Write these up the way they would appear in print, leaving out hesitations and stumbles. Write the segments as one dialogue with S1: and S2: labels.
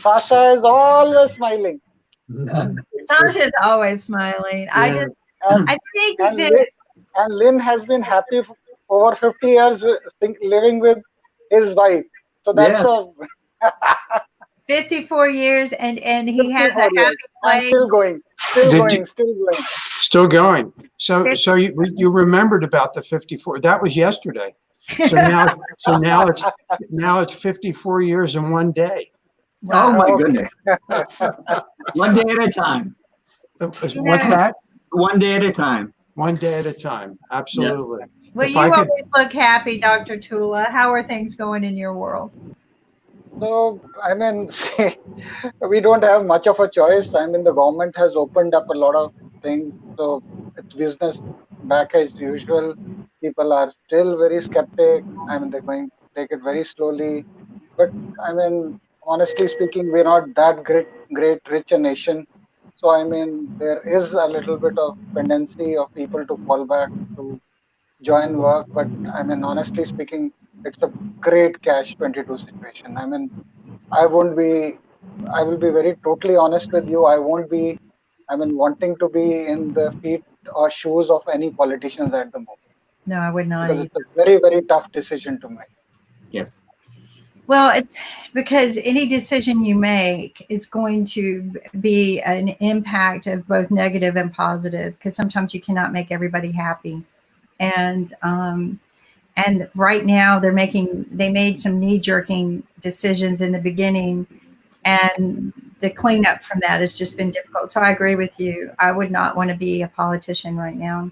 S1: Sasha is always smiling.
S2: Sasha's always smiling.
S3: Yeah.
S1: And
S2: I think
S1: and
S2: that
S1: Lynn, and Lynn has been happy over 50 years living with his wife. So that's
S3: Yes.
S1: a
S2: 54 years and he has a
S1: 54 years
S2: happy
S1: and
S2: place.
S1: still going, still
S3: Did
S1: going,
S3: you
S1: still going.
S3: still going? So you remembered about the 54. That was yesterday. So now it's 54 years in one day.
S2: Wow.
S3: Oh
S1: Ah,
S3: my
S1: okay.
S3: goodness. One day at a time.
S2: You
S3: What's
S2: know,
S3: that?
S4: One day at a time.
S3: One day at a time. Absolutely.
S2: well,
S3: If
S2: you
S3: I could,
S2: always look happy, Dr. Tulla. How are things going in your world?
S1: So, I mean, see, we don't have much of a choice. I mean, the government has opened up a lot of things. So it's business back as usual. People are still very skeptic. I mean, they're going to take it very slowly. But I mean, honestly speaking, we're not that great, rich a nation. So, I mean, there is a little bit of tendency of people to fall back to join work. But I mean, honestly speaking, it's a great catch 22 situation. I mean, I won't be, I will be very totally honest with you. I won't be, I mean, wanting to be in the feet or shoes of any politicians at the moment
S2: No, I would not
S1: because
S2: either.
S1: it's a very, very tough decision to make.
S4: Yes.
S2: Well, it's because any decision you make is going to be an impact of both negative and positive, because sometimes you cannot make everybody happy. And and right now they made some knee-jerking decisions in the beginning, and the cleanup from that has just been difficult. So I agree with you. I would not want to be a politician right now.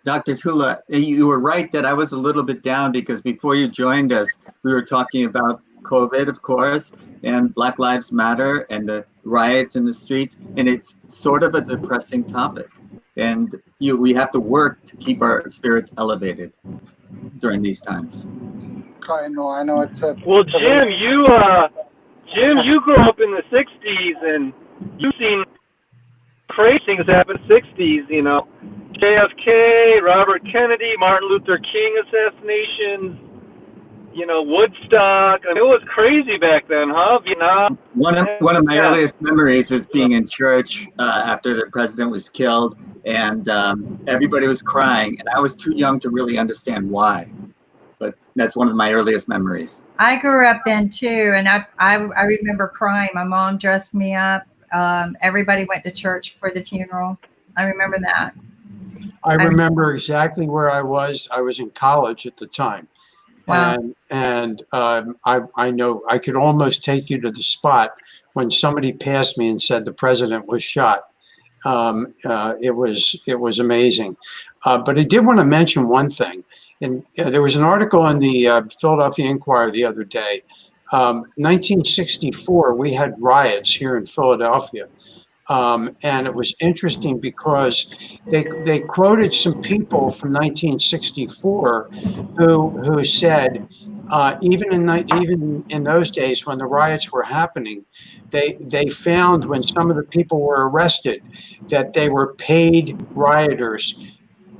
S4: Dr. Tulla, you were right that I was a little bit down because before you joined us, we were talking about COVID, of course, and Black Lives Matter and the riots in the streets, and it's sort of a depressing topic. And we have to work to keep our spirits elevated during these times.
S1: I know,
S5: Well,
S1: it's a very,
S5: Jim, you grew up in the '60s, and you've seen crazy things happen in the '60s. You know, JFK, Robert Kennedy, Martin Luther King assassinations. You know, Woodstock. I mean, it was crazy back then, huh? Vietnam.
S4: One of my
S5: Yeah.
S4: earliest memories is being in church after the president was killed, and everybody was crying, and I was too young to really understand why. But that's one of my earliest memories.
S2: I grew up then too, and I remember crying. My mom dressed me up. Everybody went to church for the funeral. I remember that.
S3: I remember exactly where I was. I was in college at the time.
S2: Wow.
S3: And I know I could almost take you to the spot when somebody passed me and said the president was shot. It was amazing. But I did want to mention one thing. And there was an article in the Philadelphia Inquirer the other day. 1964, we had riots here in Philadelphia. And it was interesting because they quoted some people from 1964 who said even in those days when the riots were happening, they found when some of the people were arrested that they were paid rioters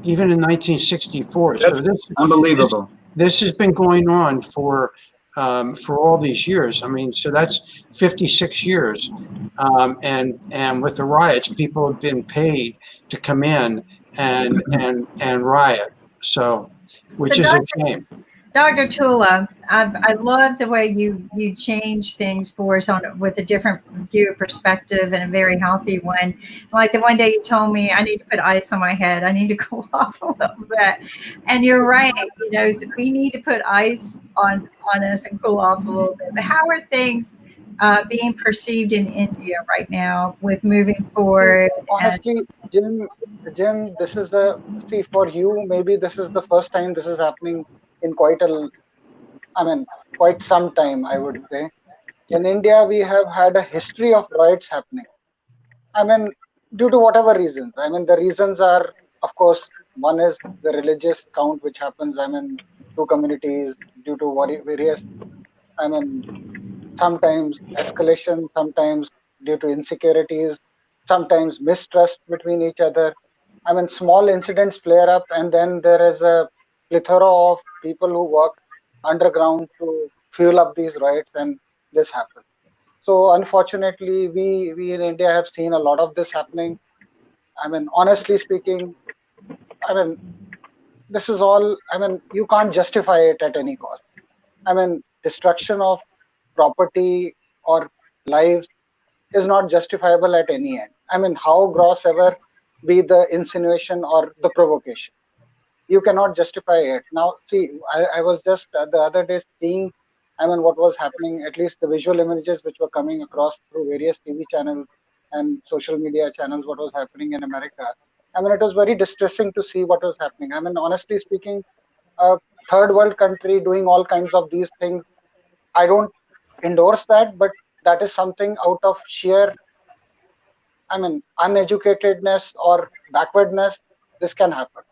S3: even in 1964. So
S4: Unbelievable.
S3: this has been going on for all these years. I mean, so that's 56 years. And with the riots, people have been paid to come in and riot. So, which is a shame.
S2: Dr. Tulla, I love the way you change things for us with a different view perspective and a very healthy one. Like the one day you told me I need to put ice on my head. I need to cool off a little bit. And you're right. You know, so we need to put ice on us and cool off a little bit. But how are things being perceived in India right now with moving forward?
S1: honestly, Jim, this is see, for you, maybe this is the first time this is happening in I mean, quite some time, I would say. In
S4: Yes.
S1: India, we have had a history of riots happening. I mean, due to whatever reasons. I mean, the reasons are, of course, one is the religious count, which happens, I mean, two communities due to various, I mean, sometimes escalation, sometimes due to insecurities, sometimes mistrust between each other. I mean, small incidents flare up, and then there is a plethora of people who work underground to fuel up these riots, and this happens. So unfortunately, we in India have seen a lot of this happening. I mean, honestly speaking, I mean, this is all. I mean, you can't justify it at any cost. I mean, destruction of property or lives is not justifiable at any end. I mean, how gross ever be the insinuation or the provocation, you cannot justify it. Now, see, I was just the other day seeing, I mean, what was happening, at least the visual images which were coming across through various TV channels and social media channels, what was happening in America. I mean, it was very distressing to see what was happening. I mean, honestly speaking, a third world country doing all kinds of these things, I don't endorse that, but that is something out of sheer, I mean, uneducatedness or backwardness, this can happen.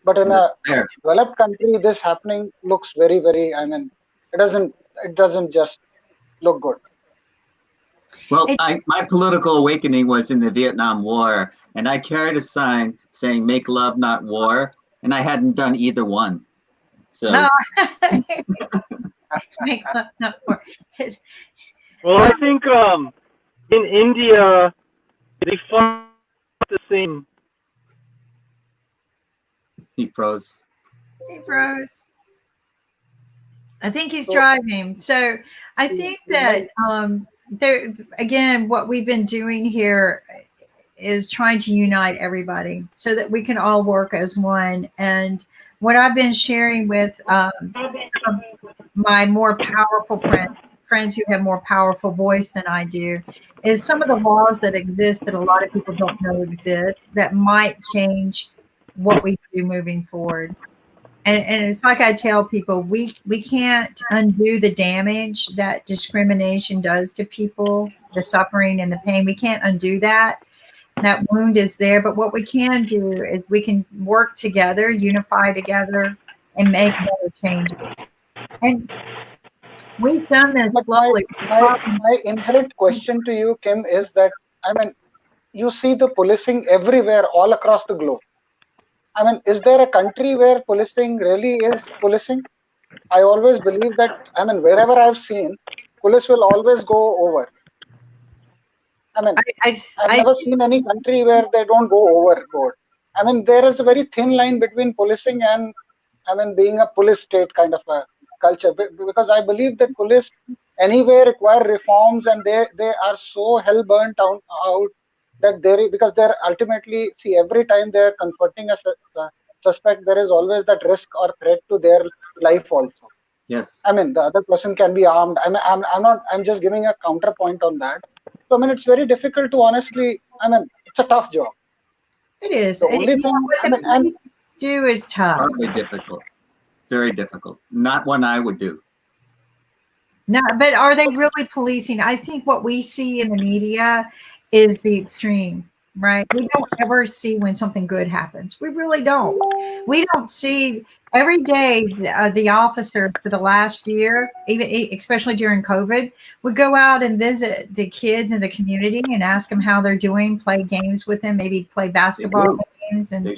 S1: But in a
S4: There.
S1: developed country, this happening looks very, very, I mean, it doesn't just look good.
S4: Well, my political awakening was in the Vietnam War, and I carried a sign saying "Make love, not war," and I hadn't done either one. So
S2: Oh. Make love, not war.
S5: Well, I think in India they fought the same.
S4: he froze.
S2: He froze. I think he's
S1: So,
S2: driving. So I think that there's, again, what we've been doing here is trying to unite everybody so that we can all work as one. And what I've been sharing with my more powerful friends who have more powerful voice than I do, is some of the laws that exist that a lot of people don't know exist that might change what we do moving forward. And it's like I tell people, we can't undo the damage that discrimination does to people, the suffering and the pain. We can't undo that. That wound is there. But what we can do is we can work together, unify together, and make better changes. And we've done this
S1: but
S2: slowly.
S1: my inherent question to you, Kim, is that, I mean, you see the policing everywhere, all across the globe. I mean, is there a country where policing really is policing? I always believe that, I mean, wherever I've seen, police will always go over. I mean, I've
S2: I
S1: never seen any country where they don't go overboard. I mean, there is a very thin line between policing and, I mean, being a police state kind of a culture. Because I believe that police anyway require reforms, and they are so hell burnt out that because they're ultimately, see, every time they're confronting a suspect, there is always that risk or threat to their life also.
S4: Yes.
S1: I mean, the other person can be armed. I'm just giving a counterpoint on that. So, I mean, it's very difficult to honestly, I mean, it's a tough job.
S2: it is.
S1: The only thing,
S2: What
S1: I
S2: the
S1: mean, and
S2: police do is tough.
S4: Horribly difficult. Very difficult. Not one I would do.
S2: No, but are they really policing? I think what we see in the media is the extreme, right? We don't ever see when something good happens. We really don't. We don't see every day the officers for the last year, even especially during COVID, would go out and visit the kids in the community and ask them how they're doing, play games with them, maybe play basketball games and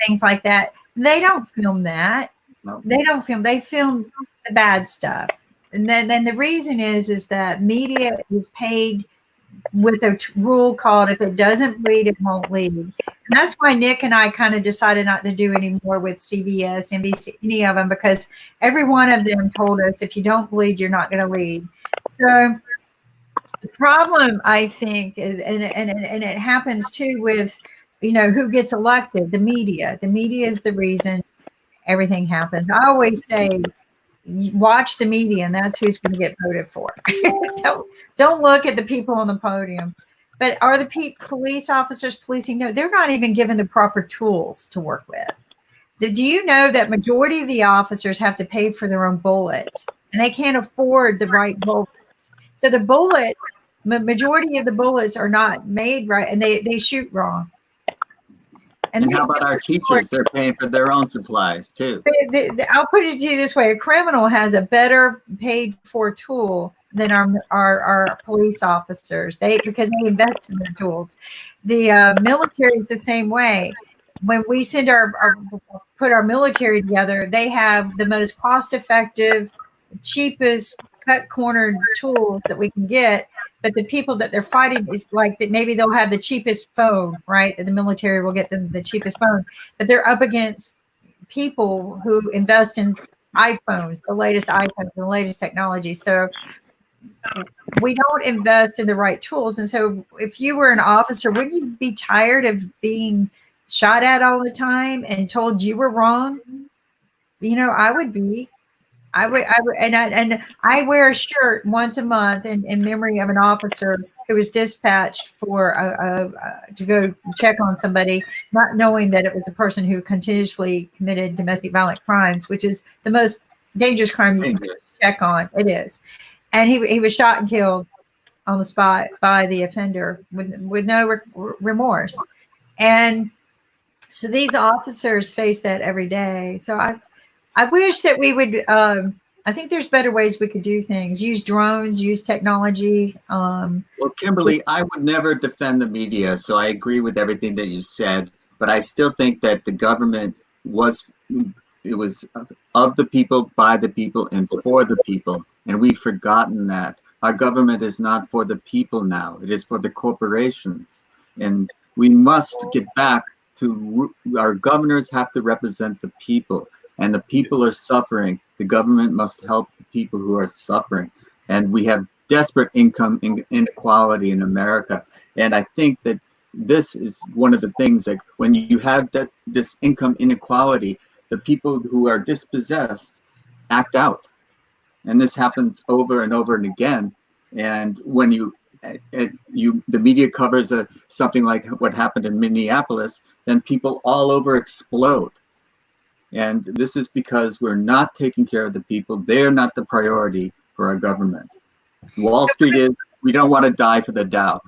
S2: things like that. They don't film that.
S4: No.
S2: They don't film. They film the bad stuff. And then the reason is that media is paid with a rule called if it doesn't bleed, it won't lead. And that's why Nick and I kind of decided not to do any more with CBS, NBC, any of them, because every one of them told us if you don't bleed, you're not going to lead. So the problem, I think, is, and it happens too with, who gets elected, the media. The media is the reason everything happens. I always say, watch the media, and that's who's going to get voted for. don't look at the people on the podium. But are the police officers policing? No, they're not even given the proper tools to work with. Do you know that majority of the officers have to pay for their own bullets, and they can't afford the right bullets? So the bullets, majority of the bullets are not made right, and they shoot wrong.
S4: And how about our teachers? They're paying for their own supplies too.
S2: I'll put it to you this way: a criminal has a better paid for tool than our police officers. Because they invest in their tools. The military is the same way. When we send put our military together, they have the most cost effective, cheapest cut corner tools that we can get but the people that they're fighting is like that. Maybe they'll have the cheapest phone, right? That the military will get them the cheapest phone, but they're up against people who invest in iPhones, the latest iPhones, the latest technology. So we don't invest in the right tools. And so if you were an officer, wouldn't you be tired of being shot at all the time and told you were wrong? You know, I would be. I would, and I wear a shirt once a month in memory of an officer who was dispatched for to go check on somebody, not knowing that it was a person who continuously committed domestic violent crimes, which is the most dangerous crime you can check on. It is, and he was shot and killed on the spot by the offender with no remorse, and so these officers face that every day. So I wish that we would, I think there's better ways we could do things. Use drones, use technology.
S4: Well, Kimberly, I would never defend the media, so I agree with everything that you said, but I still think that the government was of the people, by the people, and for the people, and we've forgotten that. Our government is not for the people now. It is for the corporations, and we must get back to our governors have to represent the people. And the people are suffering. The government must help the people who are suffering. And we have desperate income inequality in America. And I think that this is one of the things that when you have this income inequality, the people who are dispossessed act out. And this happens over and over and again. And when the media covers something like what happened in Minneapolis, then people all over explode. And this is because we're not taking care of the people. They're not the priority for our government. Wall Street is, we don't want to die for the Dow.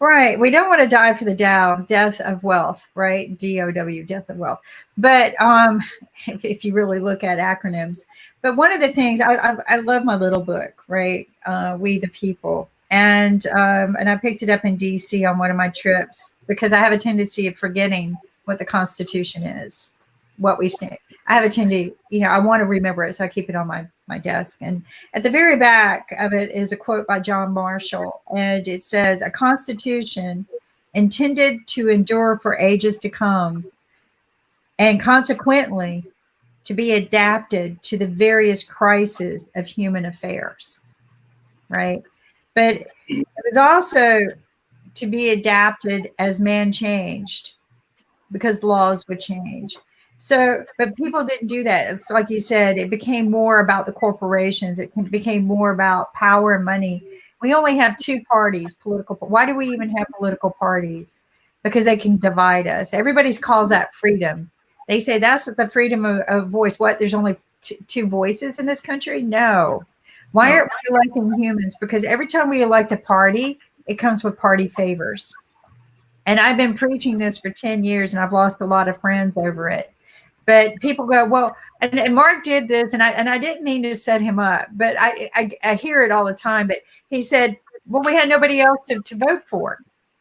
S2: Right. We don't want to die for the Dow, death of wealth, right? DOW, death of wealth. But if you really look at acronyms. But one of the things, I love my little book, right? We the People. And I picked it up in DC on one of my trips because I have a tendency of forgetting what the Constitution is. What we stand. I have a tendency, I want to remember it, so I keep it on my desk. And at the very back of it is a quote by John Marshall, and it says, "A constitution intended to endure for ages to come, and consequently to be adapted to the various crises of human affairs." Right, but it was also to be adapted as man changed, because laws would change. So, but people didn't do that. It's like you said, it became more about the corporations. It became more about power and money. We only have two parties, political. Why do we even have political parties? Because they can divide us. Everybody calls that freedom. They say that's the freedom of voice. What? There's only two voices in this country? No. Why aren't we electing humans? Because every time we elect a party, it comes with party favors. And I've been preaching this for 10 years, and I've lost a lot of friends over it. But people go, well, and Mark did this, and I didn't mean to set him up, but I hear it all the time. But he said, well, we had nobody else to vote for.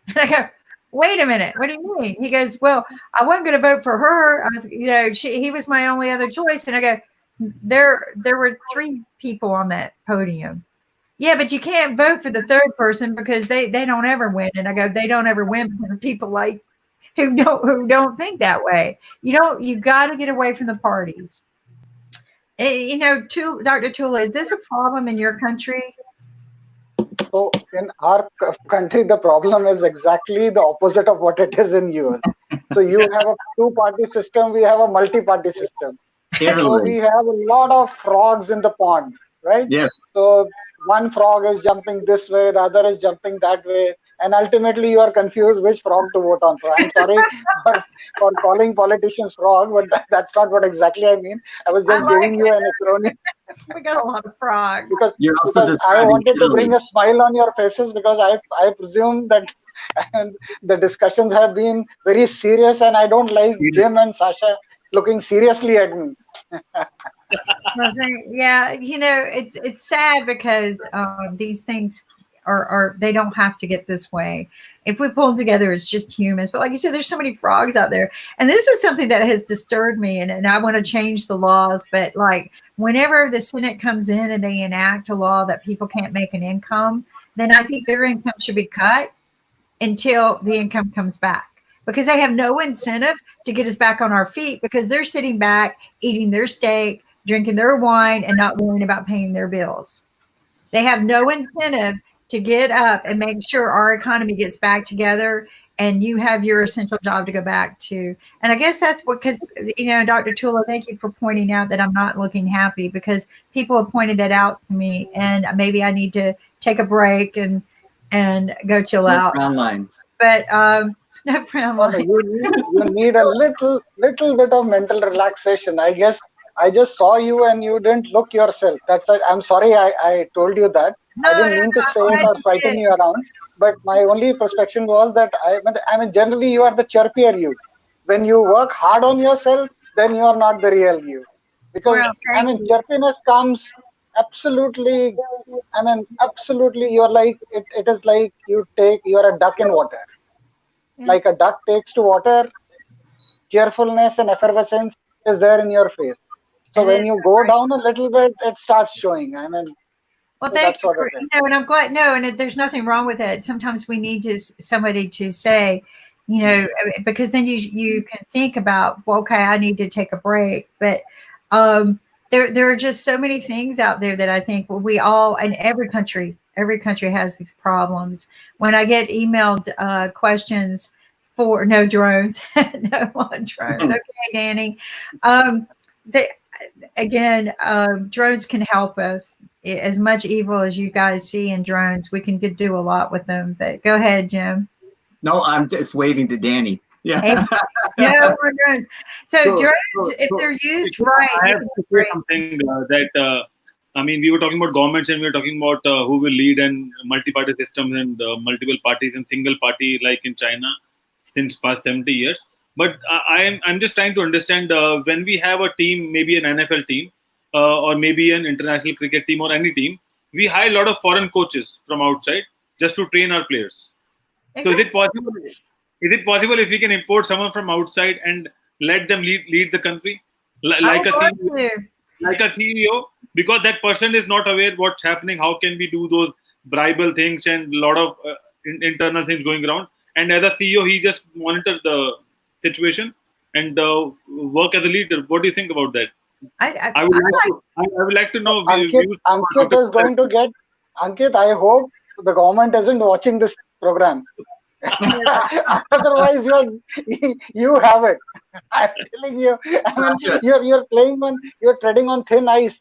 S2: And I go, wait a minute, what do you mean? He goes, well, I wasn't going to vote for her. I was, he was my only other choice. And I go, there were three people on that podium. Yeah, but you can't vote for the third person because they don't ever win. And I go, they don't ever win because of people like who don't think that way. You got to get away from the parties. Dr. Tulla, is this a problem in your country?
S1: So in our country, the problem is exactly the opposite of what it is in US. So you have a two-party system, we have a multi-party system. So we have a lot of frogs in the pond, right?
S4: Yes.
S1: So one frog is jumping this way, the other is jumping that way, and ultimately you are confused which frog to vote on. So I'm sorry for calling politicians frog, but that's not what exactly I mean. I was just giving you an acronym.
S2: We got a lot of frogs.
S1: Because I wanted to bring a smile on your faces, because I presume that the discussions have been very serious, and I don't like Jim and Sasha looking seriously at me.
S2: Yeah, it's sad because these things are they don't have to get this way. If we pull them together, it's just humans. But like you said, there's so many frogs out there, and this is something that has disturbed me. And I want to change the laws, but like whenever the Senate comes in and they enact a law that people can't make an income, then I think their income should be cut until the income comes back, because they have no incentive to get us back on our feet, because they're sitting back, eating their steak, drinking their wine, and not worrying about paying their bills. They have no incentive to get up and make sure our economy gets back together, and you have your essential job to go back to. And I guess that's what, because, Dr. Tulla, thank you for pointing out that I'm not looking happy, because people have pointed that out to me, and maybe I need to take a break and go chill out.
S4: Frown lines.
S2: But no frown lines.
S1: You need a little bit of mental relaxation. I guess I just saw you and you didn't look yourself. That's it. I'm sorry I told you that. I didn't mean to say it or frighten you around. But my only perspective was that I mean, generally you are the chirpier you. When you work hard on yourself, then you are not the real you. Because chirpiness comes absolutely. Absolutely. You're like it is like you're a duck in water. Like a duck takes to water, cheerfulness and effervescence is there in your face. So when you go down a little bit, it starts showing.
S2: Well, thank you. And I'm glad. No, and there's nothing wrong with it. Sometimes we need somebody to say, because then you can think about, well, okay, I need to take a break. But there are just so many things out there that I think we all, and every country has these problems. When I get emailed questions for no drones, no on drones. Okay, Danny. Drones can help us. As much evil as you guys see in drones, we can do a lot with them. But go ahead, Jim.
S4: No, I'm just waving to Danny. Yeah.
S2: Hey, no more drones. So drones, if they're used right,
S6: I have to say something that we were talking about governments, and we were talking about who will lead and multi-party systems and multiple parties and single party like in China since past 70 years. But I'm just trying to understand when we have a team, maybe an NFL team or maybe an international cricket team or any team, we hire a lot of foreign coaches from outside just to train our players. Exactly. So is it possible if we can import someone from outside and let them lead the country like a CEO, because that person is not aware what's happening? How can we do those bribal things and a lot of internal things going around? And as a CEO, he just monitors the situation and work as a leader. What do you think about that? I would like to know.
S1: Ankit is going to get. Ankit, I hope the government isn't watching this program. Otherwise, you have it. I'm telling you. You're treading on thin ice.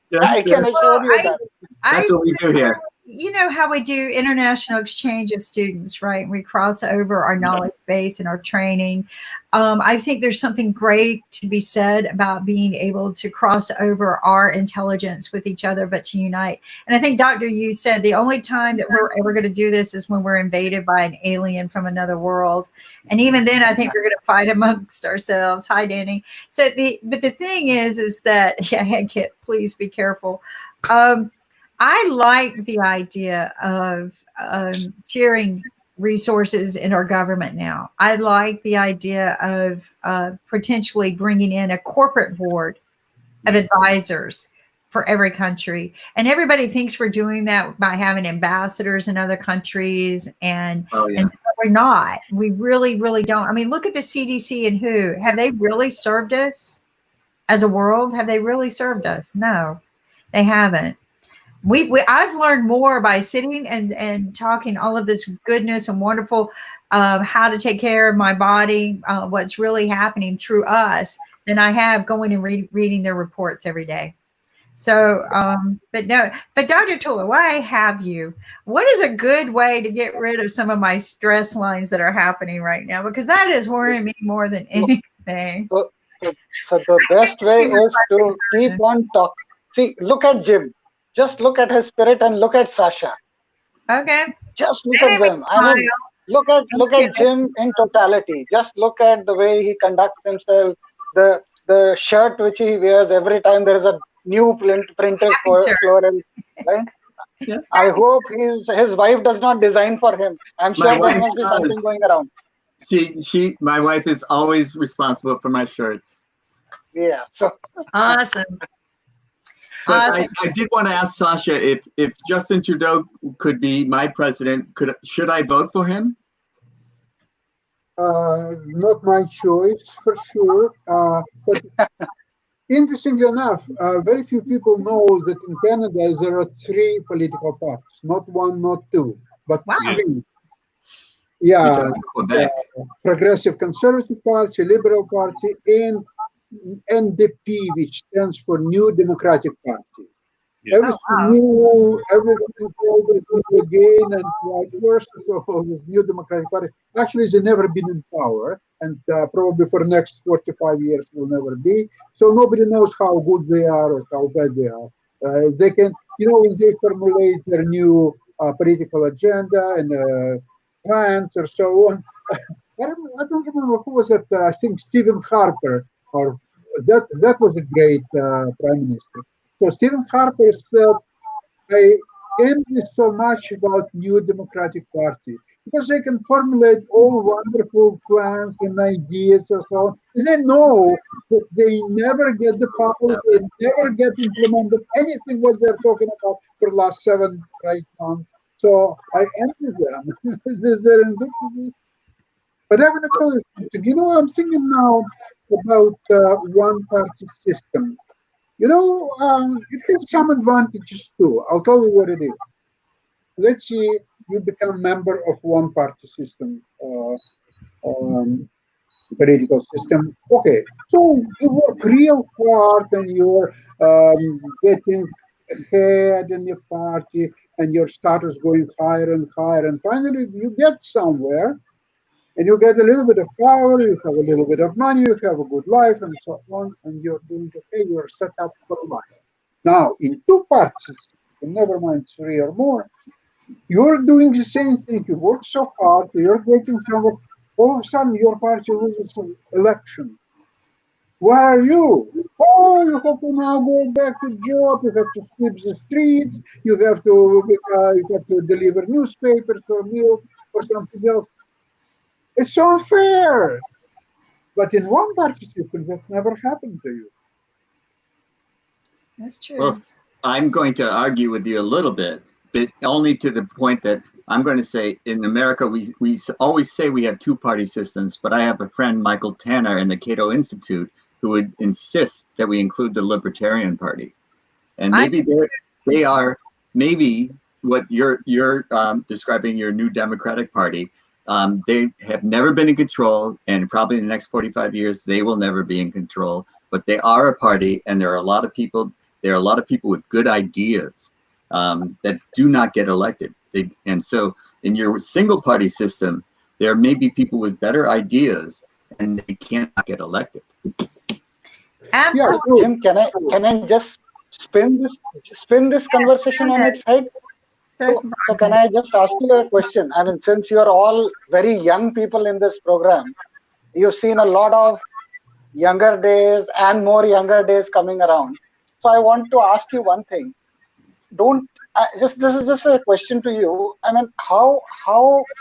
S1: Yes, I can assure you that.
S4: That's what we do here.
S2: You know how we do international exchange of students, right? We cross over our knowledge base and our training. I think there's something great to be said about being able to cross over our intelligence with each other, but to unite. And I think, Doctor, you said the only time that we're ever going to do this is when we're invaded by an alien from another world. And even then, I think we're going to fight amongst ourselves. Hi, Danny. But the thing is that, Kit, please be careful. I like the idea of sharing resources in our government now. I like the idea of potentially bringing in a corporate board of advisors for every country. And everybody thinks we're doing that by having ambassadors in other countries. And we're not. We really, really don't. I mean, look at the CDC and WHO. Have they really served us as a world? Have they really served us? No, they haven't. I've learned more by sitting and talking all of this goodness and wonderful how to take care of my body, what's really happening through us, than I have going and reading their reports every day. So, but Dr. Tulla, why have you? What is a good way to get rid of some of my stress lines that are happening right now? Because that is worrying me more than anything.
S1: So the best way is to keep on talking. See, look at Jim. Just look at his spirit and look at Sasha.
S2: Okay.
S1: Just look at them. I mean, look at Jim in totality. Just look at the way he conducts himself. The shirt which he wears every time there is a new printed floral, right? Yeah. I hope his wife does not design for him. I'm sure there must be something going around.
S4: My wife is always responsible for my shirts.
S1: Yeah. So
S2: awesome.
S4: But I did want to ask Sasha if Justin Trudeau could be my president, should I vote for him?
S7: Not my choice for sure. But interestingly enough, very few people know that in Canada there are 3 political parties, not 1, not 2, but
S2: Wow.
S7: 3. Yeah,
S4: Quebec.
S7: Progressive Conservative Party, Liberal Party, and NDP, which stands for New Democratic Party.
S6: Yeah.
S7: Everything new, everything always new again, and vice versa. So this New Democratic Party, actually, they've never been in power, and probably for the next 45 years will never be. So nobody knows how good they are or how bad they are. They can, when they formulate their new political agenda and plans or so on. I don't remember who was it. I think Stephen Harper, or that was a great prime minister. So Stephen Harper said, I envy so much about New Democratic Party because they can formulate all wonderful plans and ideas and so on. They know that they never get the power, they never get implemented anything what they're talking about for the last 7 or 8 months. So I envy them. They're in good position. But I want to tell you something. I'm thinking now about one-party system. It has some advantages too. I'll tell you what it is. Let's say you become member of one-party system, political system. Okay, so you work real hard and you're getting ahead in your party and your status going higher and higher. And finally, you get somewhere and you get a little bit of power, you have a little bit of money, you have a good life and so on, and you're doing okay, you're set up for life. Now, in 2 parties, never mind 3 or more, you're doing the same thing. You work so hard, you're getting somewhere. All of a sudden, your party loses an election. Where are you? Oh, you have to now go back to job. You have to sweep the streets. You have to deliver newspapers or milk or something else. It's so unfair. But in one-party system, that's never happened to you.
S2: That's true.
S4: Well, I'm going to argue with you a little bit, but only to the point that I'm going to say in America, we always say we have 2-party systems, but I have a friend, Michael Tanner, in the Cato Institute, who would insist that we include the Libertarian Party. And maybe they are maybe what you're describing your New Democratic Party. They have never been in control, and probably in the next 45 years, they will never be in control. But they are a party, and there are a lot of people. There are a lot of people with good ideas that do not get elected. And so, in your single-party system, there may be people with better ideas, and they cannot get elected.
S2: Absolutely.
S1: Jim, can I just spin this conversation on its head? So can I just ask you a question? I mean, since you're all very young people in this program, you've seen a lot of younger days and more younger days coming around. So I want to ask you one thing. This is just a question to you. I mean, how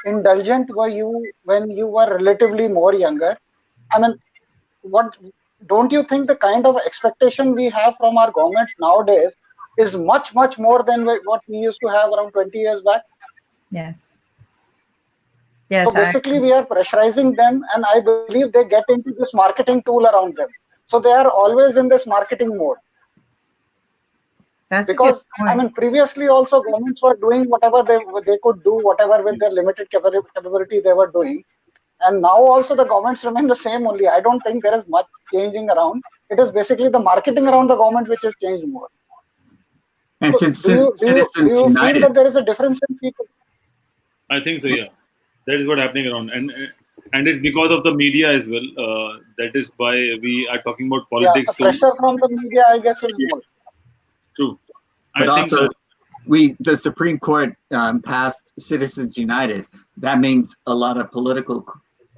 S1: indulgent were you when you were relatively more younger? I mean, don't you think the kind of expectation we have from our governments nowadays is much more than what we used to have around 20 years back?
S2: Yes. Yes.
S1: So basically, we are pressurizing them, and I believe they get into this marketing tool around them. So they are always in this marketing mode.
S2: That's
S1: because I mean, previously also governments were doing whatever they could do, whatever with their limited capability they were doing. And now also the governments remain the same only. I don't think there is much changing around. It is basically the marketing around the government which has changed more.
S4: And
S1: so
S4: since
S1: do you feel that there is a difference in people?
S6: I think so, yeah. That is what's happening around. And it's because of the media as well. That is why we are talking about politics.
S1: Yeah, the pressure from the media, I guess, is more.
S6: True.
S4: But also, the Supreme Court passed Citizens United. That means a lot of political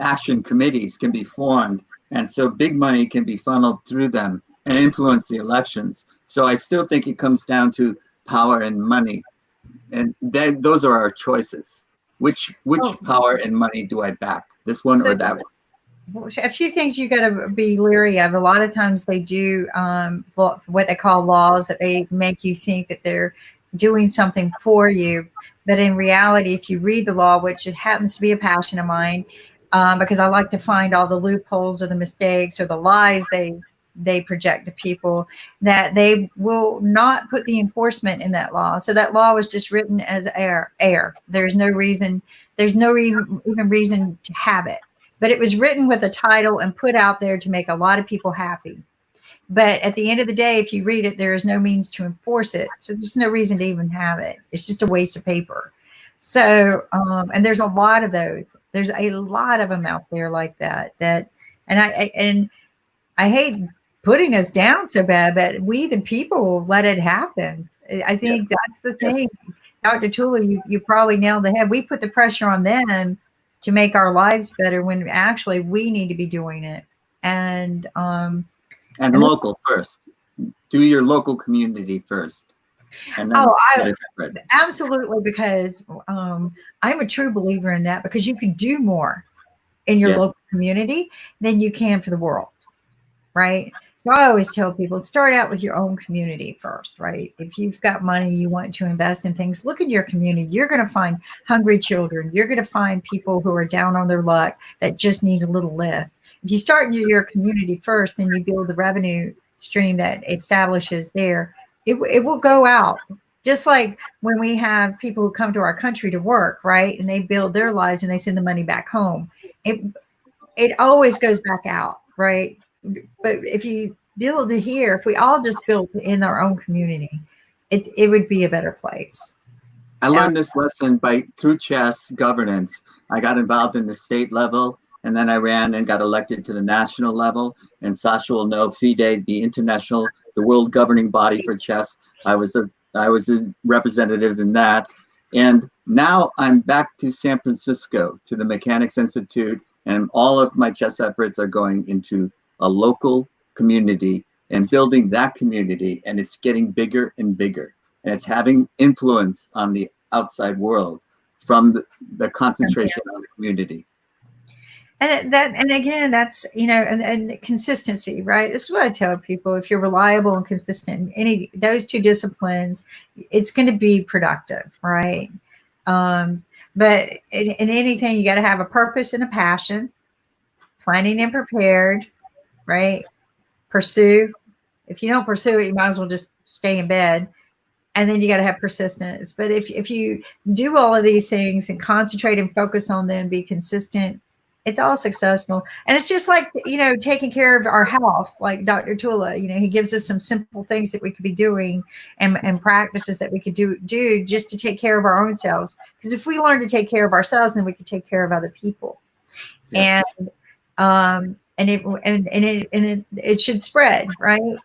S4: action committees can be formed. And so big money can be funneled through them and influence the elections. So I still think it comes down to power and money. And those are our choices. Which power and money do I back? This one or that one?
S2: a few things you got to be leery of. A lot of times they do what they call laws that they make you think that they're doing something for you, but in reality, if you read the law, which it happens to be a passion of mine, because I like to find all the loopholes or the mistakes or the lies they project to people, that they will not put the enforcement in that law. So that law was just written as air. There's no reason. There's no even reason to have it. But it was written with a title and put out there to make a lot of people happy. But at the end of the day, if you read it, there is no means to enforce it. So there's no reason to even have it. It's just a waste of paper. So, and there's a lot of those. There's a lot of them out there like that. And I hate putting us down so bad, but we, the people, let it happen. I think that's the thing. Dr. Tulla, you probably nailed the head. We put the pressure on them to make our lives better when actually we need to be doing it. And
S4: local first. Do your local community first. And then
S2: absolutely, because I'm a true believer in that, because you can do more in your local community than you can for the world, right? So I always tell people, start out with your own community first, right? If you've got money, you want to invest in things, look at your community. You're going to find hungry children. You're going to find people who are down on their luck that just need a little lift. If you start in your community first, then you build the revenue stream that establishes there. It will go out. Just like when we have people who come to our country to work, right? And they build their lives and they send the money back home. It always goes back out, right? But if you build here, if we all just built in our own community, it would be a better place.
S4: I learned this lesson through chess governance. I got involved in the state level, and then I ran and got elected to the national level. And Sasha will know FIDE, the world governing body for chess. I was a representative in that. And now I'm back to San Francisco, to the Mechanics Institute, and all of my chess efforts are going into a local community and building that community, and it's getting bigger and bigger, and it's having influence on the outside world from the concentration on the community.
S2: And again, that's, and consistency, right? This is what I tell people: if you're reliable and consistent in those two disciplines, it's going to be productive, right? But in anything, you got to have a purpose and a passion, planning and prepared, right? Pursue. If you don't pursue it, you might as well just stay in bed. And then you got to have persistence. But if you do all of these things and concentrate and focus on them, be consistent, it's all successful. And it's just like, taking care of our health, like Dr. Tulla, he gives us some simple things that we could be doing and practices that we could do just to take care of our own selves. Because if we learn to take care of ourselves, then we can take care of other people. Yes. And it should spread, right?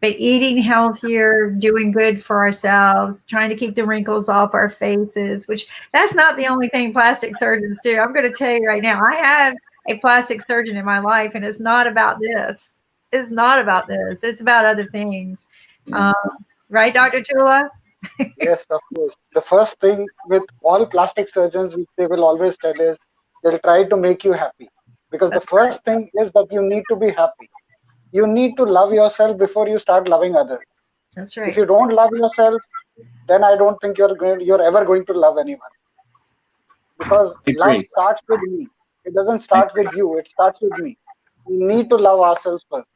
S2: But eating healthier, doing good for ourselves, trying to keep the wrinkles off our faces, which that's not the only thing plastic surgeons do. I'm going to tell you right now, I have a plastic surgeon in my life, and it's not about this. It's not about this. It's about other things. Right, Dr. Tulla?
S1: Yes, of course. The first thing with all plastic surgeons, which they will always tell is, they'll try to make you happy. Because the first thing is that you need to be happy. You need to love yourself before you start loving others.
S2: That's right.
S1: If you don't love yourself, then I don't think you're ever going to love anyone. Because love starts with me. It doesn't start with you. It starts with me. We need to love ourselves first.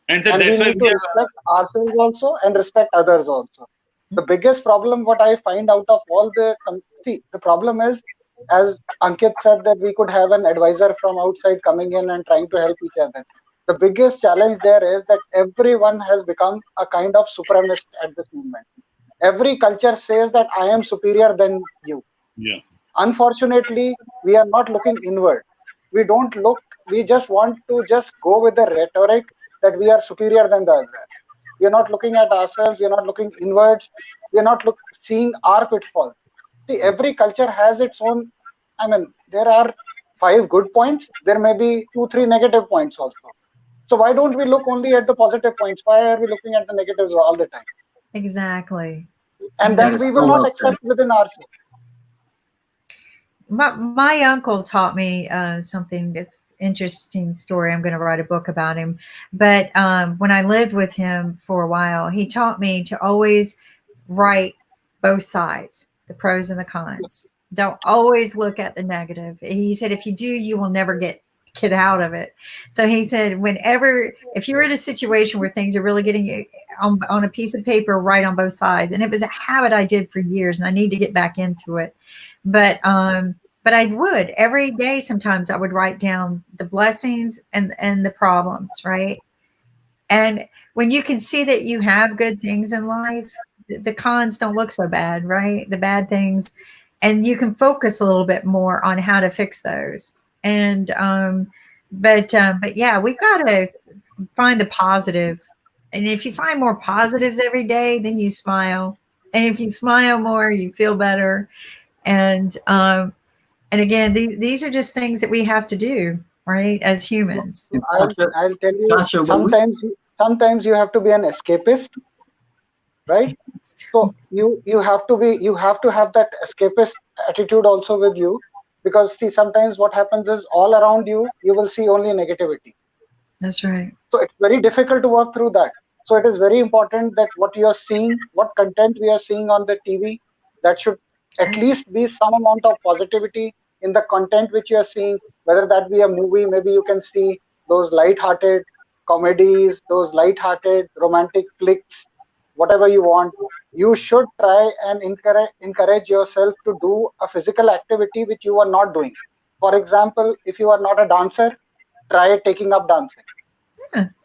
S1: And we need to respect ourselves also and respect others also. The biggest problem, what I find out of all the problem is, as Ankit said, that we could have an advisor from outside coming in and trying to help each other. The biggest challenge there is that everyone has become a kind of supremacist at this moment. Every culture says that I am superior than you.
S6: Yeah.
S1: Unfortunately, we are not looking inward. We don't look, we just want to just go with the rhetoric that we are superior than the other. We are not looking at ourselves. We are not looking inwards. We are not seeing our pitfalls. See, every culture has its own, there are 5 good points. There may be 2-3 negative points also. So why don't we look only at the positive points? Why are we looking at the negatives all the time?
S2: Exactly.
S1: And then we will not accept within ourselves.
S2: My uncle taught me something. interesting story. I'm going to write a book about him. But when I lived with him for a while, he taught me to always write both sides, the pros and the cons. Don't always look at the negative. He said, if you do, you will never get out of it. So he said, whenever, if you're in a situation where things are really getting you on a piece of paper, write on both sides. And it was a habit I did for years, and I need to get back into it. But I would every day. Sometimes I would write down the blessings and the problems, right? And when you can see that you have good things in life, the cons don't look so bad, right? The bad things, and you can focus a little bit more on how to fix those. And but yeah, we've got to find the positive. And if you find more positives every day, then you smile. And if you smile more, you feel better. And again, these are just things that we have to do, right, as humans.
S1: I'll tell you,
S4: Sasha,
S1: sometimes you have to be an escapist, right? So you have to have that escapist attitude also with you, because see, sometimes what happens is all around you will see only negativity.
S2: That's right.
S1: So it's very difficult to work through that. So it is very important that what you are seeing, what content we are seeing on the TV, that should at least be some amount of positivity in the content which you are seeing, whether that be a movie. Maybe you can see those light-hearted comedies, those light-hearted romantic flicks, whatever you want. You should try and encourage yourself to do a physical activity which you are not doing. For example, if you are not a dancer, try taking up dancing.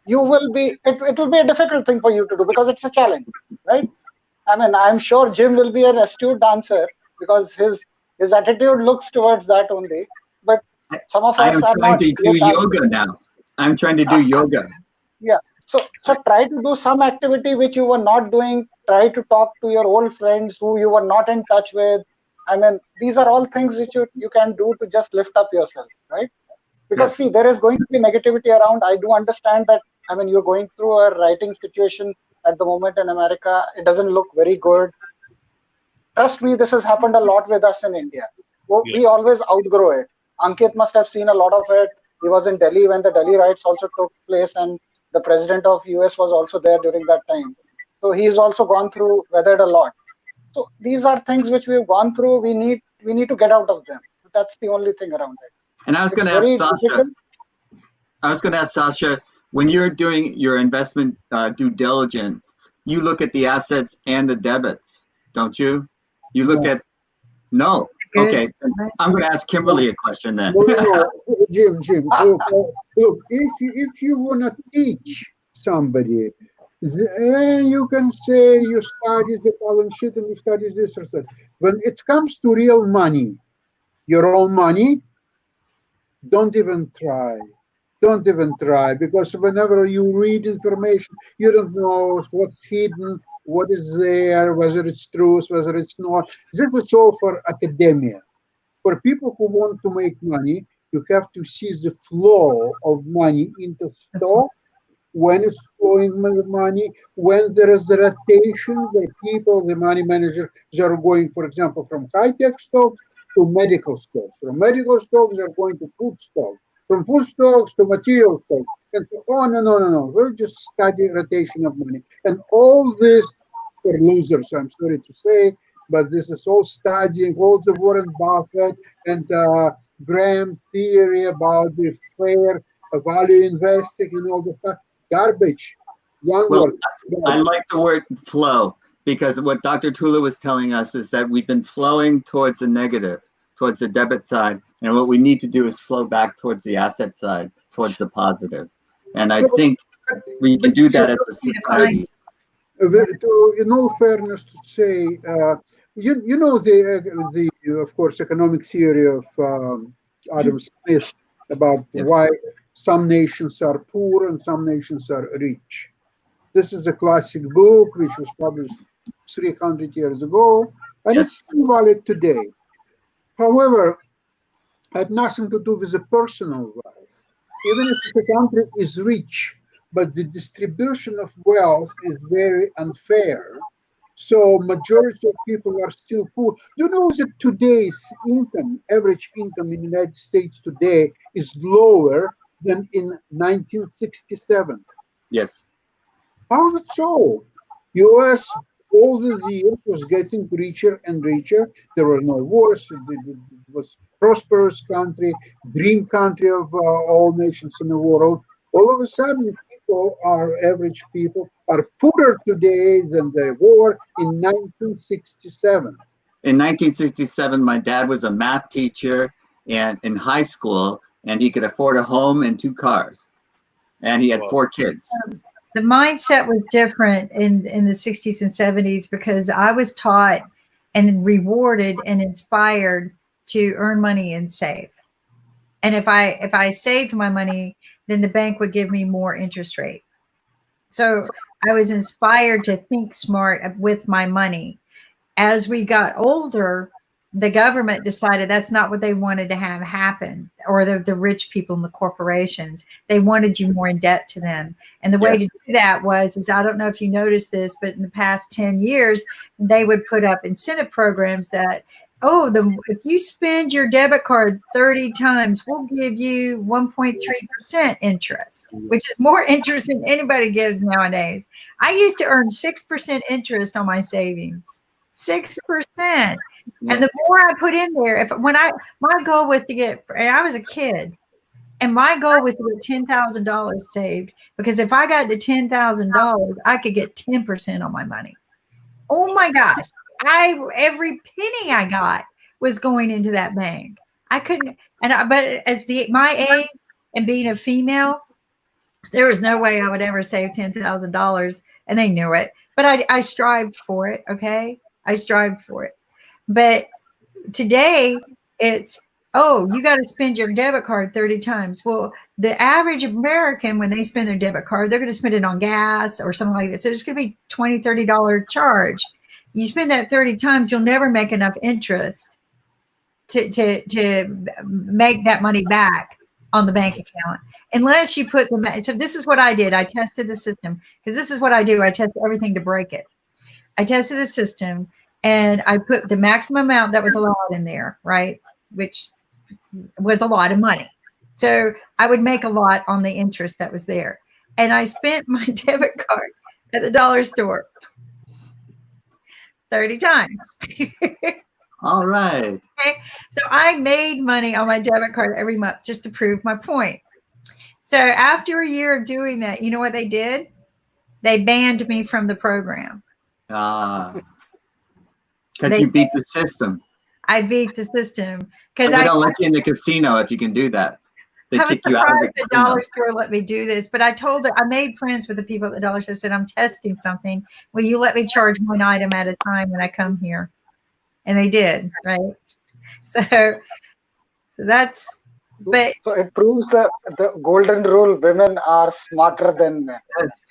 S1: You will be, it will be a difficult thing for you to do because it's a challenge, right? I mean, I'm sure Jim will be an astute dancer because his attitude looks towards that only. But some of
S4: I
S1: us
S4: am
S1: are
S4: trying
S1: not
S4: to do
S1: great dancers.
S4: yoga now. I'm trying to do yoga.
S1: Yeah. So try to do some activity which you were not doing. Try to talk to your old friends who you were not in touch with. I mean, these are all things which you can do to just lift up yourself, right? Because
S4: Yes.
S1: see, there is going to be negativity around. I do understand that. I mean, you're going through a writing situation at the moment in America. It doesn't look very good. Trust me, this has happened a lot with us in India.
S6: Yeah.
S1: We always outgrow it. Ankit must have seen a lot of it. He was in Delhi when the Delhi riots also took place, and the president of US was also there during that time. So he's also gone through, weathered a lot. So these are things which we've gone through. We need to get out of them. That's the only thing around it.
S4: And I was going
S1: It's
S4: to ask
S1: very
S4: Sasha,
S1: difficult.
S4: when you're doing your investment due diligence, you look at the assets and the debits, don't you? You look at, no.
S2: Good.
S4: Okay. I'm going to ask Kimberly a question then.
S7: No, Jim, look, if you want to teach somebody, then you can say you study the balance sheet and you study this or that. When it comes to real money, your own money, don't even try. Don't even try, because whenever you read information, you don't know what's hidden, what is there, whether it's truth, whether it's not. This is all for academia. For people who want to make money, you have to see the flow of money into stock, when it's flowing money, when there is a rotation where people, the money managers, they are going, for example, from high-tech stocks to medical stocks. From medical stocks, they're going to food stocks. From food stocks to material stocks. And so on and on and on. We'll just study rotation of money. And all this for losers, I'm sorry to say, but this is all studying all the Warren Buffett and Graham theory about the fair value investing and all the stuff. Garbage. One
S4: Well,
S7: word.
S4: I like the word flow, because what Dr. Tulla was telling us is that we've been flowing towards the negative, towards the debit side, and what we need to do is flow back towards the asset side, towards the positive. And I think we can do that as a society.
S7: In all fairness to say, you know the of course economic theory of Adam Smith about
S4: Yes.
S7: why some nations are poor and some nations are rich. This is a classic book which was published 300 years ago, and
S4: Yes.
S7: it's still valid today. However, it had nothing to do with the personal wealth. Even if the country is rich, but the distribution of wealth is very unfair, So majority of people are still poor. Do you know that today's income, average income in the United States today is lower than in 1967?
S4: Yes.
S7: How is it so? US all these years was getting richer and richer. There were no wars. It was prosperous country, dream country of all nations in the world. All of a sudden, people are average people are poorer today than they were in 1967.
S4: In 1967, my dad was a math teacher and in high school, and he could afford a home and 2 cars, and he had
S6: Wow.
S4: 4 kids.
S2: The mindset was different in the 60s and 70s because I was taught and rewarded and inspired to earn money and save. And if I saved my money, then the bank would give me more interest rate. So I was inspired to think smart with my money. As we got older, the government decided that's not what they wanted to have happen, or the rich people and the corporations. They wanted you more in debt to them. And the way
S4: Yes.
S2: to do that is I don't know if you noticed this, but in the past 10 years, they would put up incentive programs that, if you spend your debit card 30 times, we'll give you 1.3% interest, which is more interest than anybody gives nowadays. I used to earn 6% interest on my savings. 6%. And the more I put in there, my goal was to get, and I was a kid, and my goal was to get $10,000 saved, because if I got to $10,000, I could get 10% on my money. Oh my gosh. Every penny I got was going into that bank. I couldn't, but at my age and being a female, there was no way I would ever save $10,000, and they knew it. But I strived for it. Okay. I strived for it. But today it's, you got to spend your debit card 30 times. Well, the average American, when they spend their debit card, they're going to spend it on gas or something like that. So it's going to be $20, $30 charge. You spend that 30 times, you'll never make enough interest to make that money back on the bank account, unless you put them. So this is what I did. I tested the system, because this is what I do. I test everything to break it. I tested the system, and I put the maximum amount that was allowed in there, right? Which was a lot of money. So I would make a lot on the interest that was there. And I spent my debit card at the dollar store 30 times.
S4: All right.
S2: Okay. So I made money on my debit card every month just to prove my point. So after a year of doing that, you know what they did? They banned me from the program.
S4: Because you beat the system.
S2: I beat the system because
S4: They don't let you in the casino if you can do that. They kick you out of the casino.
S2: dollar store let me do this, but I made friends with the people at the dollar store. Said, I'm testing something. Will you let me charge one item at a time when I come here? And they did, right? So that's. But
S1: so it proves the golden rule: women are smarter than men.
S4: Yes.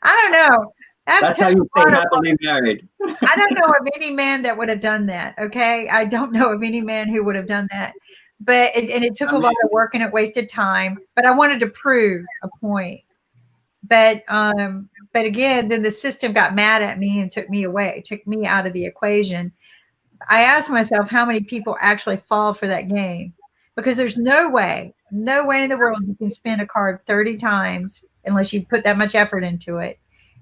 S2: I don't know.
S4: That's how you stay happily married.
S2: I don't know of any man that would have done that. Okay, I don't know of any man who would have done that. But it took a lot of work and it wasted time. But I wanted to prove a point. But again, then the system got mad at me and took me away, took me out of the equation. I asked myself how many people actually fall for that game, because there's no way in the world you can spend a card 30 times unless you put that much effort into it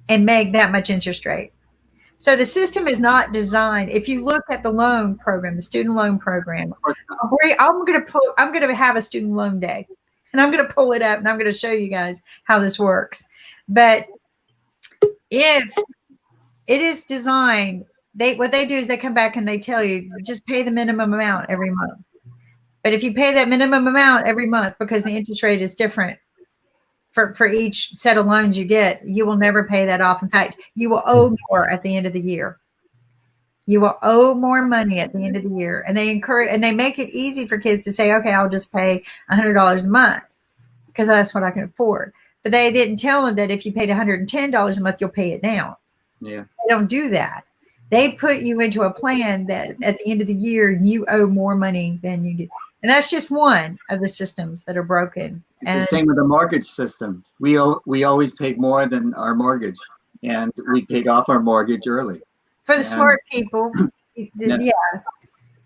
S2: and make that much interest rate. So the system is not designed. If you look at the loan program, the student loan program, I'm going to have a student loan day, and I'm going to pull it up and I'm going to show you guys how this works. But if it is designed, what they do is they come back and they tell you, just pay the minimum amount every month. But if you pay that minimum amount every month, because the interest rate is different for each set of loans you get, you will never pay that off. In fact, you will owe more at the end of the year. You will owe more money at the end of the year. And they make it easy for kids to say, okay, I'll just pay $100 a month because that's what I can afford. But they didn't tell them that if you paid $110 a month, you'll pay it down.
S4: Yeah.
S2: They don't do that. They put you into a plan that at the end of the year, you owe more money than you do. And that's just one of the systems that are broken.
S4: It's the same with the mortgage system. We always pay more than our mortgage. and we paid off our mortgage early.
S2: For the
S4: And-
S2: smart people, yeah.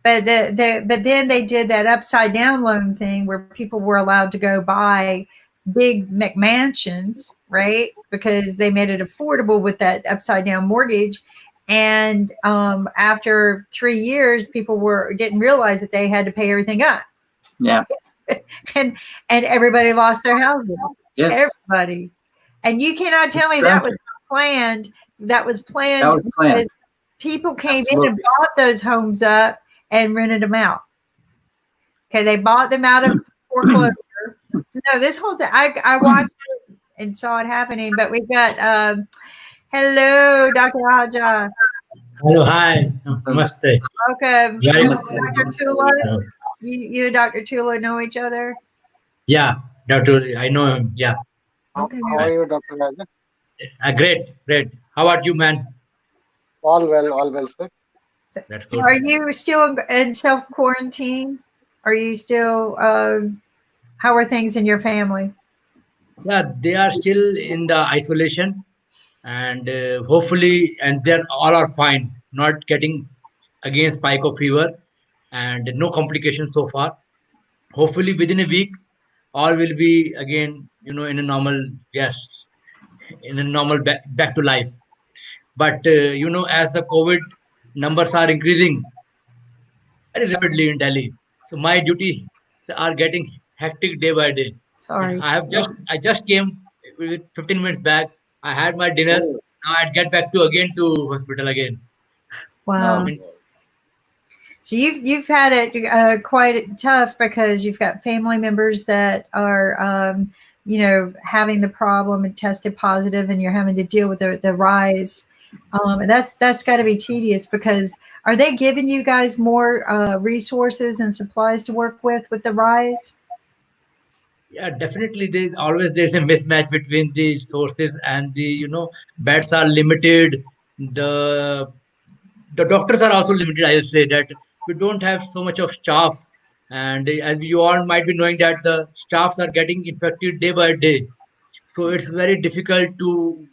S2: But but then they did that upside down loan thing where people were allowed to go buy big McMansions, right? Because they made it affordable with that upside down mortgage. And after 3 years, people didn't realize that they had to pay everything up.
S4: Yeah.
S2: and everybody lost their houses.
S4: Yes.
S2: Everybody. And you cannot tell me that was planned. That was planned.
S4: That was planned.
S2: Because people came
S4: Absolutely.
S2: in and bought those homes up and rented them out. Okay, they bought them out of foreclosure. No, this whole thing, I watched it and saw it happening. But we've got hello, Dr. Aja.
S8: Hello, hi, namaste.
S2: Welcome.
S8: Yeah,
S2: Dr. Tulla. You and Dr. Tulla know each other?
S8: yeah, Dr. I know him. Yeah,
S2: Okay.
S1: How are you, Dr. Raja?
S8: great, great. How about you, man?
S1: All well, sir.
S8: That's
S2: So
S8: good.
S2: are you still in self quarantine? Are you still? How are things in your family?
S8: Yeah, they are still in the isolation, and hopefully, and they're all are fine, not getting again spike of fever, and no complications so far. Hopefully, within a week, all will be again, in a normal, yes, in a normal back to life. But as the COVID numbers are increasing very rapidly in Delhi, so my duties are getting hectic day by day.
S2: Sorry.
S8: I just came with 15 minutes back. I had my dinner.
S4: Oh.
S8: Now I'd get back to again to hospital again.
S2: Wow.
S8: I mean,
S2: So you've had it quite tough because you've got family members that are having the problem and tested positive, and you're having to deal with the rise. And that's got to be tedious because are they giving you guys more resources and supplies to work with the rise?
S8: yeah, definitely. There's a mismatch between the sources and the beds are limited. The the doctors are also limited. I will say that we don't have so much of staff, and as you all might be knowing that the staffs are getting infected day by day. So it's very difficult to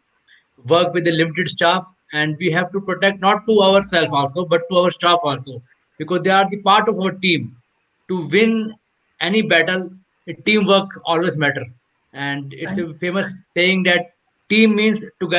S8: work with the limited staff, and we have to protect not to ourselves also but to our staff also, because they are the part of our team. To win any battle, teamwork always matter, and it's a famous saying that team means together